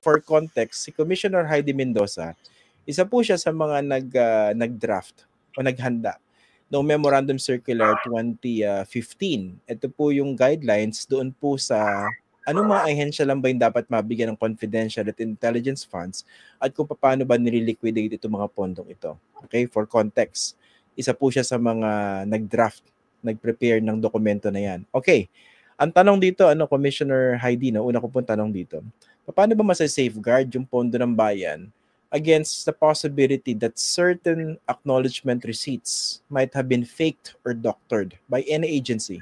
for context, si Commissioner Heidi Mendoza, isa po siya sa mga nag-draft o naghanda ng Memorandum Circular 2015. Ito po yung guidelines doon po sa anong mga ahensya lang ba yung dapat mabigyan ng confidential at intelligence funds at kung paano ba nililiquidate itong mga pondong ito. Okay, for context, isa po siya sa mga nag-draft, nag-prepare ng dokumento na yan. Okay, ang tanong dito, Commissioner Heidi, una ko pong tanong dito, paano ba masasafeguard yung pondo ng bayan against the possibility that certain acknowledgement receipts might have been faked or doctored by any agency?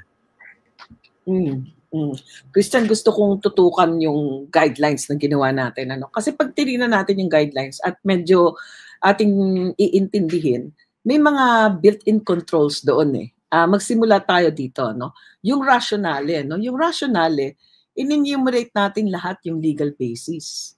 Christian, gusto kong tutukan yung guidelines na ginawa natin. Kasi pag tinignan natin yung guidelines at medyo ating iintindihin, may mga built-in controls doon eh. Magsimula tayo dito. Yung rationale. Yung rationale, in-enumerate natin lahat yung legal basis.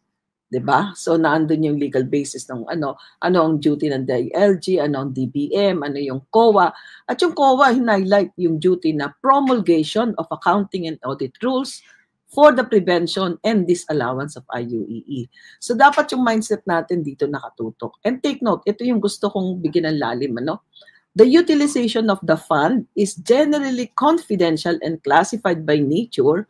'Di ba? So naandun yung legal basis ng ano ang duty ng DILG, ano ang DBM, ano yung COA. At yung COA highlight yung duty na promulgation of accounting and audit rules for the prevention and disallowance of IUEE. So dapat yung mindset natin dito nakatutok. And take note, ito yung gusto kong bigyan ng lalim, The utilization of the fund is generally confidential and classified by nature,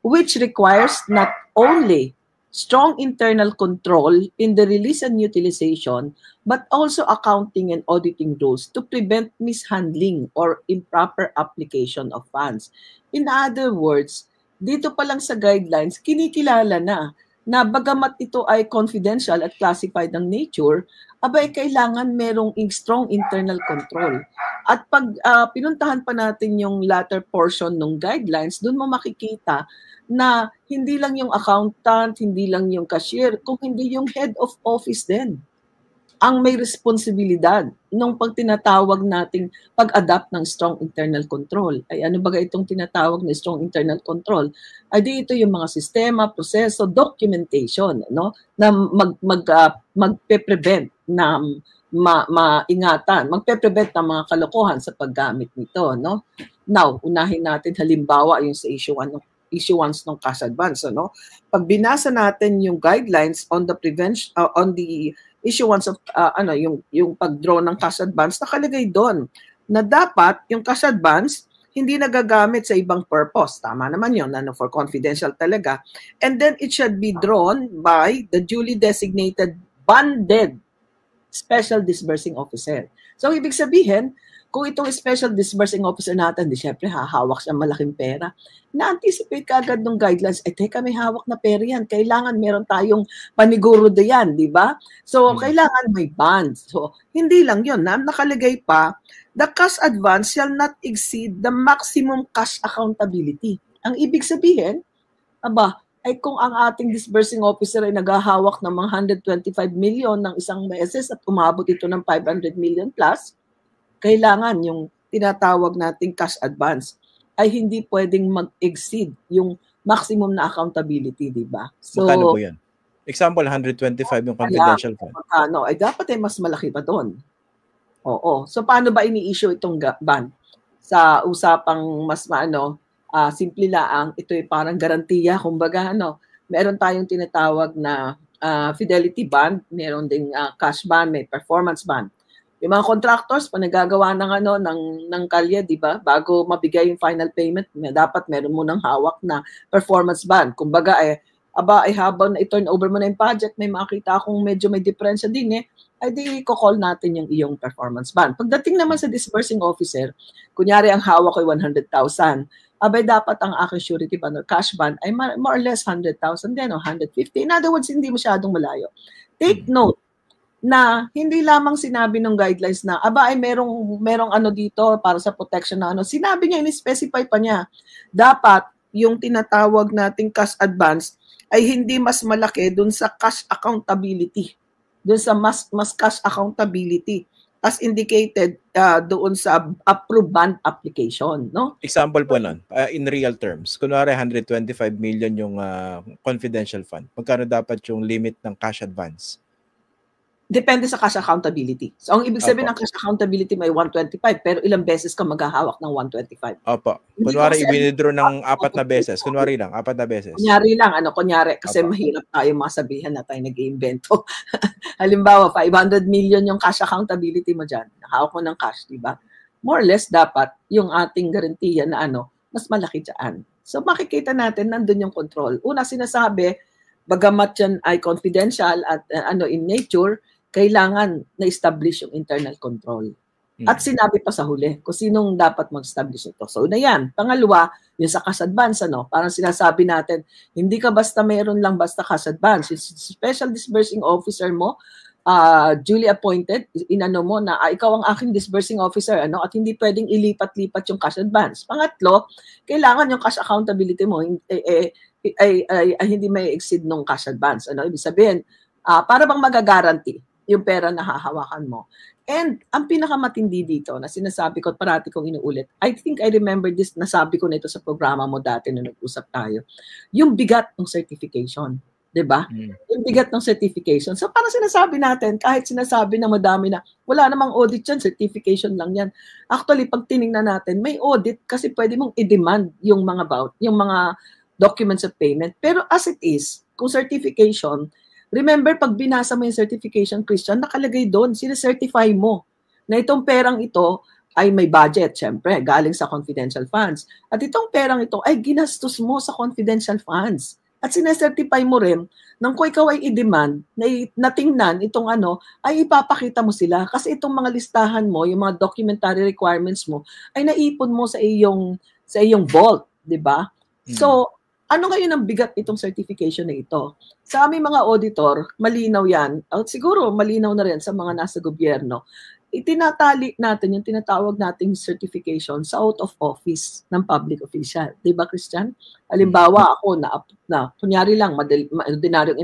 which requires not only strong internal control in the release and utilization, but also accounting and auditing rules to prevent mishandling or improper application of funds. In other words, dito pa lang sa guidelines, kinikilala na bagamat ito ay confidential at classified ng nature, abay kailangan merong strong internal control. At pag pinuntahan pa natin yung latter portion ng guidelines, doon mo makikita na hindi lang yung accountant, hindi lang yung cashier, kung hindi yung head of office din ang may responsibilidad nung pag tinatawag nating pag-adapt ng strong internal control. Ay ano ba itong tinatawag na strong internal control? Ay dito yung mga sistema, proseso, documentation, na magpe-prevent na maingatan, magpe-prevent ng mga kalokohan sa paggamit nito, Now, unahin natin halimbawa yung sa issuance ng cash advance, Pag binasa natin yung guidelines on the prevention on the issuance of yung pag-draw ng cash advance, nakalagay doon na dapat yung cash advance hindi nagagamit sa ibang purpose. Tama naman yun, for confidential talaga. And then it should be drawn by the duly designated bonded special disbursing officer. So ibig sabihin, kung itong special disbursing officer natin, di syempre hahawak siya malaking pera, na-anticipate ka agad ng guidelines, teka, may hawak na pera yan, kailangan meron tayong paniguro diyan, di ba? So, kailangan may bonds. So, hindi lang yun, nakalagay pa, the cash advance shall not exceed the maximum cash accountability. Ang ibig sabihin, ay kung ang ating disbursing officer ay naghahawak ng mga 125 million ng isang meses at umabot ito ng 500 million plus, kailangan yung tinatawag nating cash advance ay hindi pwedeng mag-exceed yung maximum na accountability, di ba? So, magkano po yan? Example, 125 yung confidential fund. Ay dapat ay mas malaki pa doon. Oo. So, paano ba ini-issue itong bond? Sa usapang mas simple lang, ito ay parang garantiya. Kumbaga, meron tayong tinatawag na fidelity bond, meron ding cash bond, may performance bond. Yung mga contractors, pa nagagawa ng kalye, di ba? Bago mabigay yung final payment, dapat meron mo ng hawak na performance bond. Kumbaga, habang i-turn over mo na yung project, may makita akong medyo may diferensya din ay di ko-call natin yung iyong performance bond. Pagdating naman sa disbursing officer, kunyari ang hawak ay 100,000, dapat ang aking surety bond or cash bond ay more or less 100,000 din o 150. In other words, hindi masyadong malayo. Take note, na hindi lamang sinabi ng guidelines na ay merong dito para sa protection na sinabi niya, in-specify pa niya, dapat yung tinatawag nating cash advance ay hindi mas malaki dun sa cash accountability, dun sa mas cash accountability as indicated doon sa approved bond application, Example po nun, in real terms, kunwari 125 million yung confidential fund, magkano dapat yung limit ng cash advance? Depende sa cash accountability. So, ang ibig sabihin ng cash accountability may 125, pero ilang beses ka maghahawak ng 125. Opo. Kunwari, i-withdraw ng 4 na beses. Kunwari lang, 4 na beses. Kunyari, kasi mahirap tayo masabihan na tayo nag-iimbento. Halimbawa, 500 million yung cash accountability mo dyan. Nakahawak mo ng cash, di ba? More or less, dapat yung ating garantiya na mas malaki dyan. So, makikita natin, nandun yung control. Una, sinasabi, bagamat yan ay confidential at in nature, kailangan na-establish yung internal control. At sinabi pa sa huli kung sinong dapat mag-establish ito. So, una yan. Pangalawa, yung sa cash advance, parang sinasabi natin, hindi ka basta mayroon lang basta cash advance. Yung special disbursing officer mo, duly appointed, mo na ikaw ang aking disbursing officer, at hindi pwedeng ilipat-lipat yung cash advance. Pangatlo, kailangan yung cash accountability mo ay hindi may exceed ng cash advance. Ibig sabihin, para bang magagaranti yung pera na hahawakan mo. And ang pinakamatindi dito na sinasabi ko at parati kong inuulit, I think I remember this, nasabi ko na ito sa programa mo dati nung nag-usap tayo, yung bigat ng certification. Diba? Yung bigat ng certification. So parang sinasabi natin, kahit sinasabi na madami na, wala namang audit yan, certification lang yan. Actually, pag tinignan natin, may audit kasi pwede mong i-demand yung mga documents of payment. Pero as it is, kung certification, remember, pag binasa mo yung certification, Christian, nakalagay doon, sinacertify mo na itong perang ito ay may budget, syempre, galing sa confidential funds. At itong perang ito ay ginastos mo sa confidential funds. At sinacertify mo rin nang kung ikaw ay i-demand na tingnan itong ay ipapakita mo sila. Kasi itong mga listahan mo, yung mga documentary requirements mo, ay naipon mo sa iyong vault, di ba? So, ano ngayon ang bigat itong certification na ito? Sa aming mga auditor, malinaw yan, at siguro malinaw na rin sa mga nasa gobyerno, itinatali natin yung tinatawag nating certification sa out of office ng public official. Diba, Christian? Halimbawa, ako na kunyari lang, ordinaryong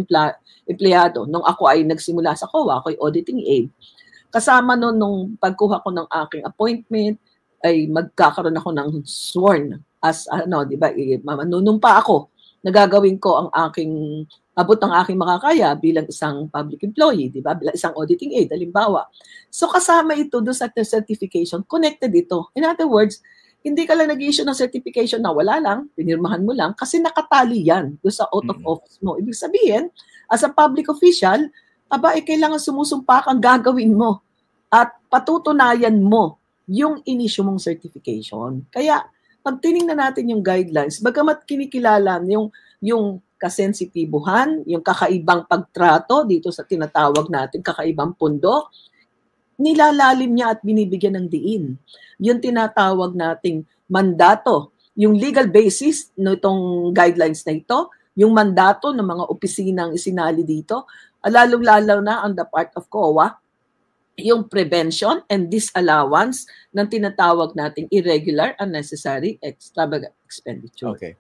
empleyado, nung ako ay nagsimula sa COA, ako ay auditing aide. Kasama nung pagkuha ko ng aking appointment, ay magkakaroon ako ng sworn as di ba, manunumpa ako, nagagawin ko ang abot ng aking makakaya bilang isang public employee, di ba? Bilang isang auditing aide, halimbawa. So kasama ito doon sa certification, connected ito. In other words, hindi ka lang nag-issue ng certification na wala lang, pinirmahan mo lang, kasi nakatali yan doon sa out of office mo. Ibig sabihin, as a public official, kailangan sumusumpa kang gagawin mo at patutunayan mo yung in-issue mong certification. Kaya, pag tinignan natin yung guidelines, bagamat kinikilala yung kasensitibuhan, yung kakaibang pagtrato dito sa tinatawag natin kakaibang pundo, nilalalim niya at binibigyan ng diin. Yung tinatawag nating mandato, yung legal basis nitong guidelines na ito, yung mandato ng mga opisinang isinali dito, lalong-lalo na on the part of COA, yung prevention and disallowance ng tinatawag nating irregular, unnecessary, extravagant expenditure. Okay.